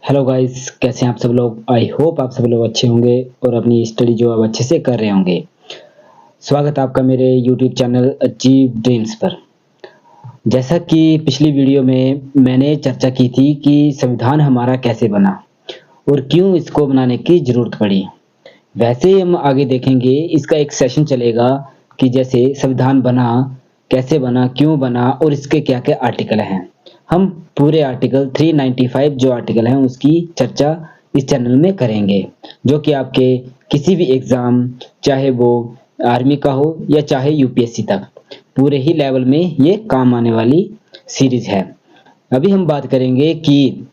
Hello guys, कैसे हैं आप सब लोग। आई होप आप सब लोग अच्छे होंगे और अपनी स्टडी जो अब अच्छे से कर रहे होंगे। स्वागत है आपका मेरे यूट्यूब चैनल अचीव ड्रीम्स पर। जैसा कि पिछली वीडियो में मैंने चर्चा की थी कि संविधान हमारा कैसे बना और क्यों इसको बनाने की ज़रूरत पड़ी, वैसे ही हम आगे देखेंगे। इसका एक सेशन चलेगा कि जैसे संविधान बना, कैसे बना, क्यों बना और इसके क्या क्या आर्टिकल हैं। हम पूरे आर्टिकल 395 जो आर्टिकल हैं उसकी चर्चा इस चैनल में करेंगे, जो कि आपके किसी भी एग्ज़ाम, चाहे वो आर्मी का हो या चाहे यूपीएससी तक, पूरे ही लेवल में ये काम आने वाली सीरीज है। अभी हम बात करेंगे कि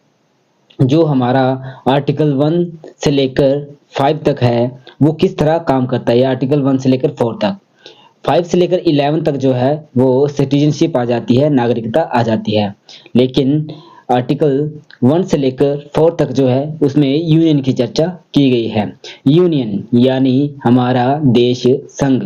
जो हमारा आर्टिकल 1 से लेकर 5 तक है वो किस तरह काम करता है। आर्टिकल 1 से लेकर 4 तक, 5 से लेकर 11 तक जो है वो सिटीजनशिप आ जाती है, नागरिकता आ जाती है। लेकिन आर्टिकल 1 से लेकर 4 तक जो है उसमें यूनियन की चर्चा की गई है। यूनियन यानी हमारा देश, संघ।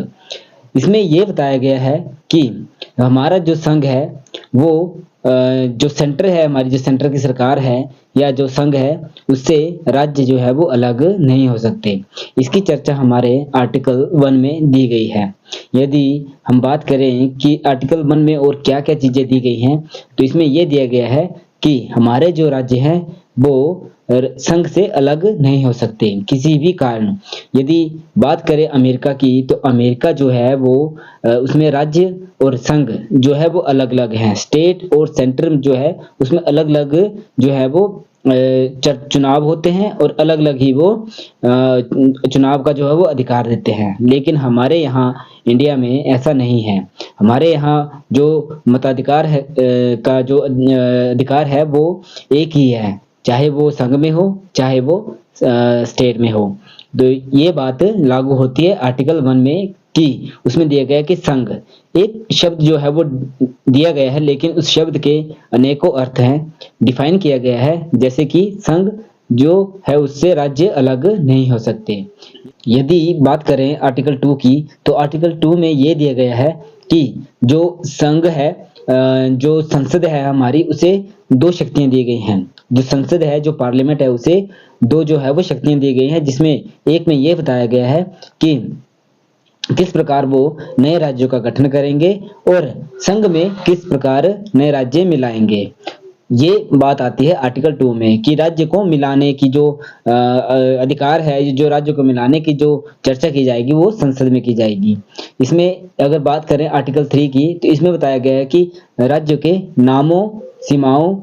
इसमें ये बताया गया है कि हमारा जो संघ है वो जो सेंटर है, हमारी जो सेंटर की सरकार है या जो संघ है, उससे राज्य जो है वो अलग नहीं हो सकते। इसकी चर्चा हमारे आर्टिकल 1 में दी गई है। यदि हम बात करें कि आर्टिकल 1 में और क्या क्या चीजें दी गई हैं, तो इसमें यह दिया गया है कि हमारे जो राज्य हैं वो संघ से अलग नहीं हो सकते किसी भी कारण। यदि बात करें अमेरिका की, तो अमेरिका जो है वो उसमें राज्य और संघ जो है वो अलग अलग हैं। स्टेट और सेंटर जो है उसमें अलग अलग जो है वो चुनाव होते हैं और अलग अलग ही वो चुनाव का जो है वो अधिकार देते हैं। लेकिन हमारे यहाँ इंडिया में ऐसा नहीं है। हमारे यहाँ जो मताधिकार है का जो अधिकार है वो एक ही है, चाहे वो संघ में हो चाहे वो स्टेट में हो। तो ये बात लागू होती है आर्टिकल 1 में कि उसमें दिया गया कि संघ एक शब्द जो है वो दिया गया है, लेकिन उस शब्द के अनेकों अर्थ हैं, डिफाइन किया गया है। जैसे कि संघ जो है उससे राज्य अलग नहीं हो सकते। यदि बात करें आर्टिकल 2 की, तो आर्टिकल 2 में ये दिया गया है कि जो संघ है, जो संसद है हमारी, उसे 2 शक्तियां दी गई हैं। जो संसद है, जो पार्लियामेंट है, उसे 2 जो है वो शक्तियां दी गई हैं, जिसमें एक में ये बताया गया है कि किस प्रकार वो नए राज्यों का गठन करेंगे और संघ में किस प्रकार नए राज्य मिलाएंगे। ये बात आती है आर्टिकल 2 में कि राज्य को मिलाने की जो अधिकार है, जो राज्य को मिलाने की जो चर्चा की जाएगी वो संसद में की जाएगी। इसमें अगर बात करें आर्टिकल 3 की, तो इसमें बताया गया है कि राज्यों के नामों, सीमाओं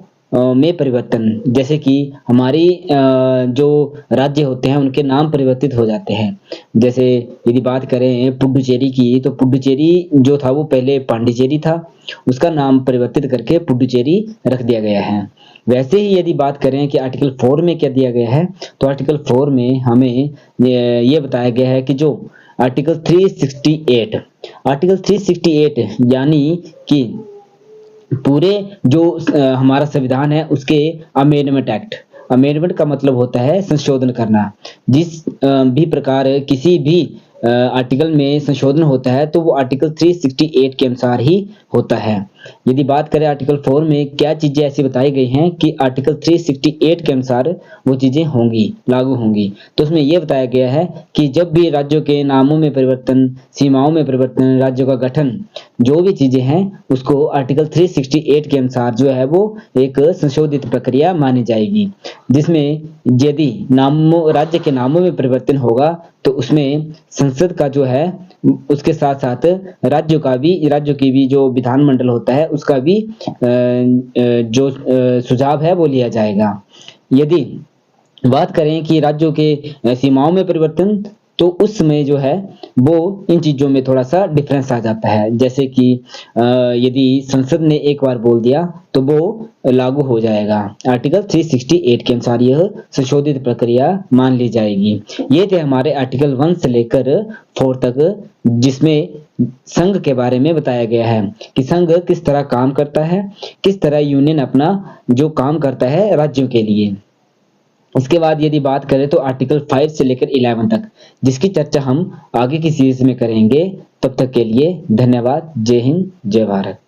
में परिवर्तन, जैसे कि हमारी जो राज्य होते हैं उनके नाम परिवर्तित हो जाते हैं। जैसे यदि बात करें पुडुचेरी की, तो पुडुचेरी जो था वो पहले पांडिचेरी था, उसका नाम परिवर्तित करके पुडुचेरी रख दिया गया है। वैसे ही यदि बात करें कि आर्टिकल 4 में क्या दिया गया है, तो आर्टिकल 4 में हमें ये बताया गया है कि जो आर्टिकल 368 यानी कि पूरे जो हमारा संविधान है उसके अमेंडमेंट एक्ट, अमेंडमेंट का मतलब होता है संशोधन करना। जिस भी प्रकार किसी भी आर्टिकल में संशोधन होता है तो वो आर्टिकल 368 के अनुसार ही होता है। यदि बात करें आर्टिकल 4 में क्या चीजें ऐसी बताई गई हैं कि आर्टिकल 368 के अनुसार वो चीजें होंगी, लागू होंगी, तो उसमें यह बताया गया है कि जब भी राज्यों के नामों में परिवर्तन, सीमाओं में परिवर्तन, राज्यों का गठन, जो भी चीजें हैं उसको आर्टिकल 368 के अनुसार जो है वो एक संशोधित प्रक्रिया मानी जाएगी। जिसमें यदि नामों, राज्य के नामों में परिवर्तन होगा तो उसमें संसद का जो है उसके साथ साथ राज्यों की भी जो विधानमंडल होता है उसका भी जो सुझाव है वो लिया जाएगा। यदि बात करें कि राज्यों के सीमाओं में परिवर्तन, तो उस समय जो है वो इन चीजों में थोड़ा सा डिफरेंस आ जाता है। जैसे कि यदि संसद ने एक बार बोल दिया तो वो लागू हो जाएगा। आर्टिकल 368 के अनुसार यह संशोधित प्रक्रिया मान ली जाएगी। ये थे हमारे आर्टिकल 1 से लेकर 4 तक, जिसमें संघ के बारे में बताया गया है कि संघ किस तरह काम करता है, किस तरह यूनियन अपना जो काम करता है राज्यों के लिए। इसके बाद यदि बात करें तो आर्टिकल 5 से लेकर 11 तक, जिसकी चर्चा हम आगे की सीरीज में करेंगे। तब तक के लिए धन्यवाद। जय हिंद, जय भारत।